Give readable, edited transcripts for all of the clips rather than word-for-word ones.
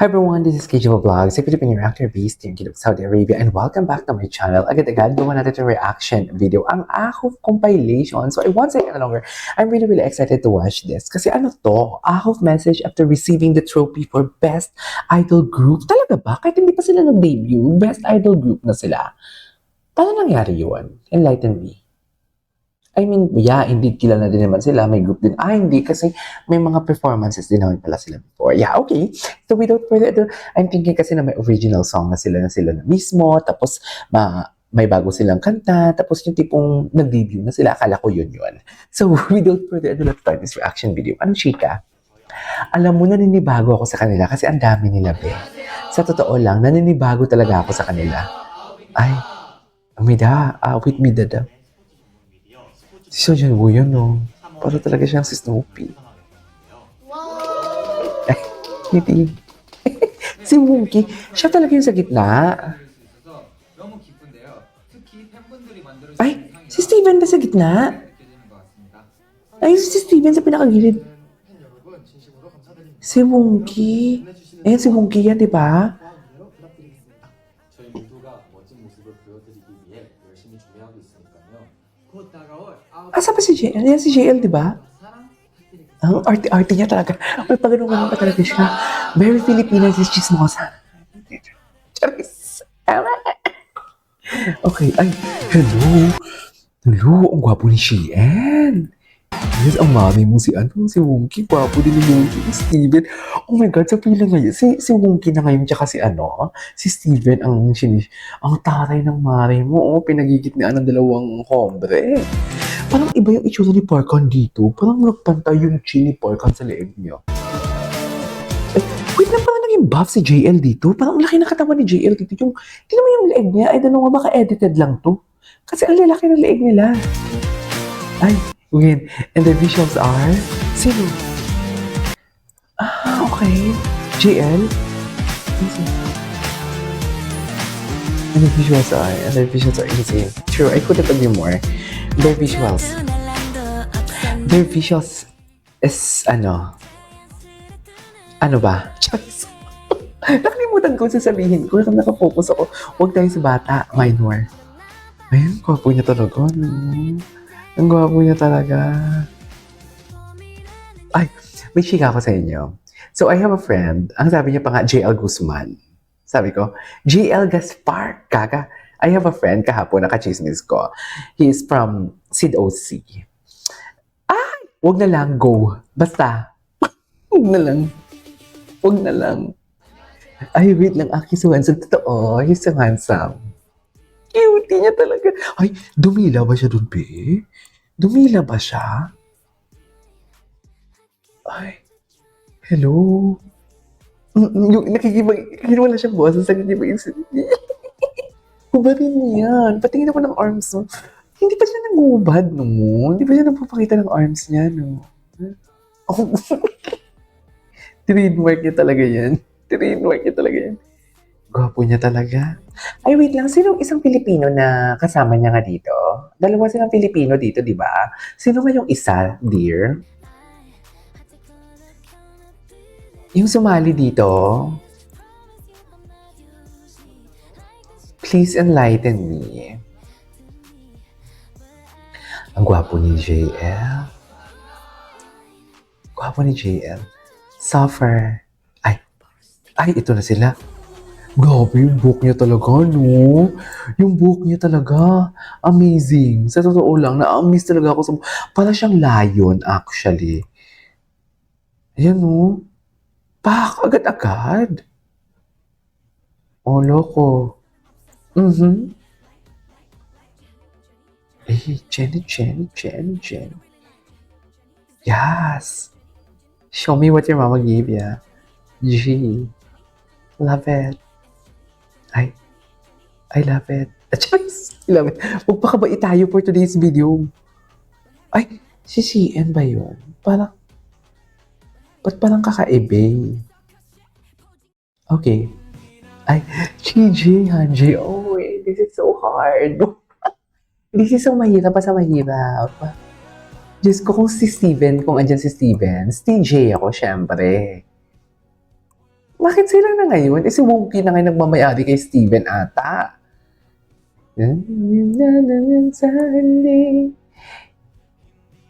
Hi everyone, this is KJ Vlogs, a Filipino reactor based in Kidog, Saudi Arabia, and welcome back to my channel. Agad-agad, gawa natin yung reaction video, ang Ahov compilation. So I won't say any longer, I'm really excited to watch this. Kasi ano to, Ahov message after receiving the trophy for Best Idol Group. Talaga ba? Kahit hindi pa sila nag-debut, Best Idol Group na sila. Paano nangyari yun? Enlighten me. I mean, yeah, indeed, kilala din naman sila. May group din. Hindi, kasi may mga performances din naman pala sila before. Yeah, okay. So without further ado, I'm thinking kasi na may original song na sila na mismo. Tapos, may bago silang kanta. Tapos yung tipong nag-debut na sila. Akala ko yun. So without further ado, let's start this reaction video. Anong chika? Alam mo, naninibago ako sa kanila kasi ang dami nila, be. Sa totoo lang, naninibago talaga ako sa kanila. Ay, amida, with me, dada. Si Sojan Woo yun, no? Para talaga siyang si Snoopy. Ay, hindi. Si Wookie, siya talaga yung sa gitna. Ay, si Steven ba sa gitna? Ay, si Steven sa pinakagilid. Si Wookie. Ayan, si Wookie yan, di ba? Asa ba si JL? Yan si JL, di ba? Ang arte-arte niya talaga. May pagano'n pa talaga siya. Very Filipino, this chismosa. Charis. Okay, ay, hello. Hello, ang gwapo ni Sheehan. Yes, ang mami mo si Wonky. Gwapo din ni Wonky, Steven. Oh my God, sa pila ngayon. Si Wonky na ngayon, tsaka si Steven ang taray ng mare mo. Oh, pinagigitnaan ng dalawang hombre. Parang iba yung itsura ni Parkan dito. Parang nagpantay yung chin ni Parkan sa leeg niya. Eh, wait lang, parang naging buff si JL dito. Parang laki na katawan ni JL dito. Tignan mo yung leeg niya. I don't know, baka edited lang to. Kasi ang lalaki ng leeg nila. Ay, wait. And the visuals are... Sino? Okay. JL? And the visuals are insane. True, I couldn't agree more. Their visuals is ano ba? Choice. Nakalimutan ko sasabihin ko. Nakafocus ako. Huwag tayo sa bata. Minor. Ayun, gwapo niya talaga. Ang gwapo niya talaga. Ay, may chika ako sa inyo. So, I have a friend. Ang sabi niya pa nga, JL Guzman. Sabi ko, JL Gaspar. Kaka. I have a friend kahapon, nakachismis ko. He is from Sid OC. Wag na lang, go. Basta. Wag na lang. Ay, wait lang. So handsome. Totoo. He's so handsome. Cute niya talaga. Ay, dumila ba siya dun, be? Dumila ba siya? Ay, hello. Yung wala siyang boses. Hubarin mo yan. Patingin ako ng arms mo. Hindi pa siya nangubad, no? Hindi pa siya nagpapakita ng arms niya, no? Oh. Trademark niya talaga yan. Gwapo niya talaga. Ay, wait lang. Sino isang Pilipino na kasama niya nga dito? Dalawa silang Pilipino dito, di ba? Sino nga yung isa, dear? Yung sumali dito? Please enlighten me. Ang gwapo ni JL. Suffer. Ay, ito na sila. Grabe, yung buhok niya talaga, no? Yung buhok niya talaga. Amazing. Sa totoo lang, na-amaze talaga ako sa... Para siyang lion, actually. Ayan, no? Agad-agad. Oh, loko. Hey, Jen. Yes. Show me what your mama gave ya. G. Love it. I love it. Choice. I love it. Magpakabait tayo for today's video. Ay, si CN ba yun? Ba't parang kakaiba? Okay. Ay, CJ, Hanjay. Oh, this is so hard. This is so mahirap. Diyos ko, kung andyan si Steven, TJ ako, syempre. Bakit sila na ngayon? Si Wonky na ngayon nagmamayari kay Steven ata.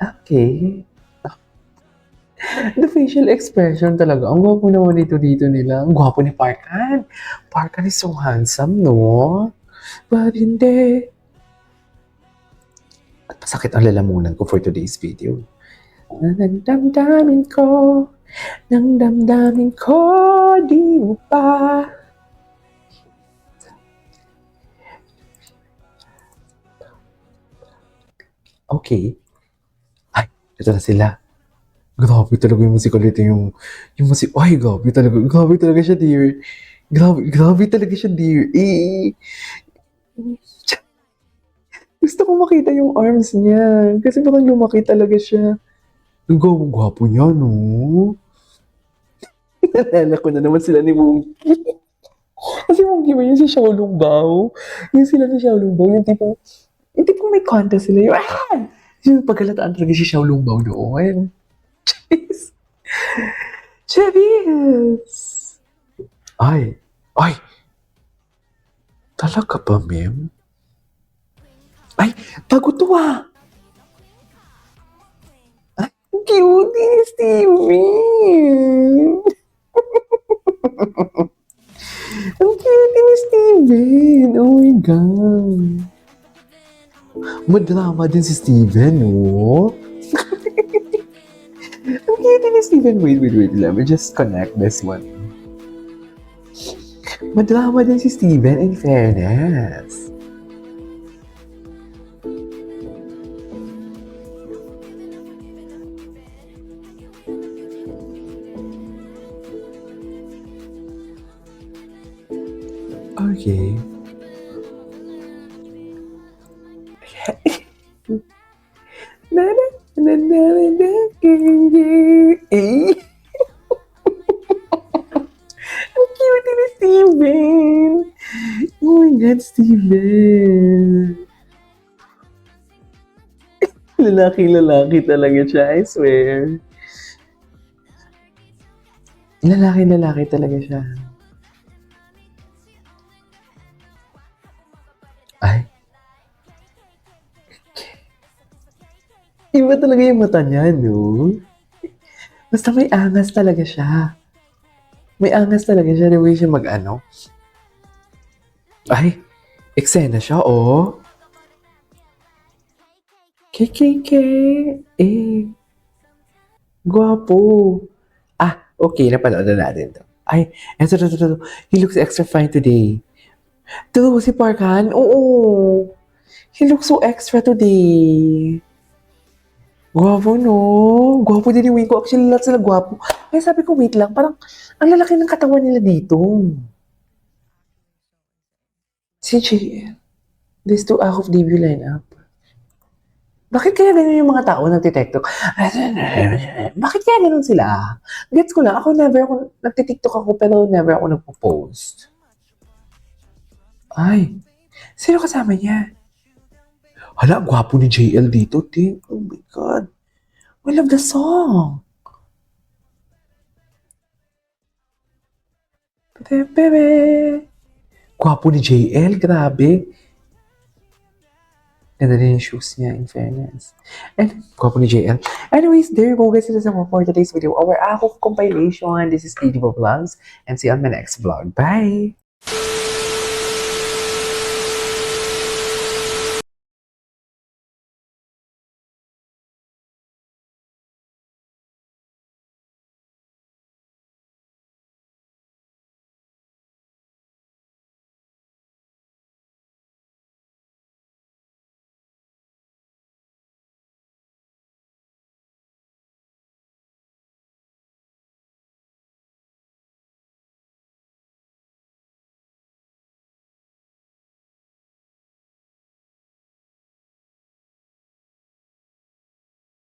Okay. The facial expression talaga. Ang gwapo naman dito nila. Ang gwapo ni Parkan. Parkan is so handsome, no? But hindi. At masakit ang lalamunan ko for today's video. Nang damdamin ko, di mo pa. Okay. Ay, ito na sila. Grabe talaga yung musical ito yung musik. Ay, grabe talaga. Grabe talaga siya, dear. Grabe talaga siya, dear. Gusto ko makita yung arms niya. Kasi parang lumaki talaga siya. Ang gwapo niya, no? Nalala ko na naman sila ni Wonky. Kasi Wonky ba yun si Xiaolong Bao? Yung sila ni Xiaolong Bao, yung tipong may contest sila. Yung pagkalataan talaga si Xiaolong Bao doon. Jeez. Cheers! Ay. Talaga ba, ma'am? Ay, bago to ah! Ay, ang cute ni Steven! Ang cute ni Steven! Oh my God! Madrama din si Steven, no? Ang cute ni Steven. Wait. Let me just connect this one. Madrama din si Steven, in fairness. Okay. Ang cute ni Steven! Oh my God, Steven! Lalaki talaga siya, I swear. Lalaki talaga siya. Ay. Iba talaga yung mata niya, no? Basta may angas talaga siya. May angas talaga siya, the way siya mag-ano. Ay, eksena siya, oh. KKK. Guwapo. Okay, napanood na natin to. Ay, eto. He looks extra fine today. To, si Parkan? Oo. He looks so extra today. Gwapo, no? Gwapo din yung wing ko. Actually, lahat sila gwapo. Kaya sabi ko, wait lang. Parang, ang lalaki ng katawan nila dito. Si JL. These two out of debut lineup. Bakit kaya ganun yung mga tao nagtitiktok? Bakit kaya ganun sila? Gets ko lang. Nagtitiktok ako pero never ako nagpo-post. Ay, sino kasama niya? Hala, ang gwapo ni JL dito, Ting. Oh my God. I love the song. Bebe. Gwapo ni JL, grabe. Ganda din yung shoes niya, in fairness. And, gwapo ni JL. Anyways, there you go guys. This is for today's video. Our Ako compilation. This is Lady Vlogs. And see you on my next vlog. Bye!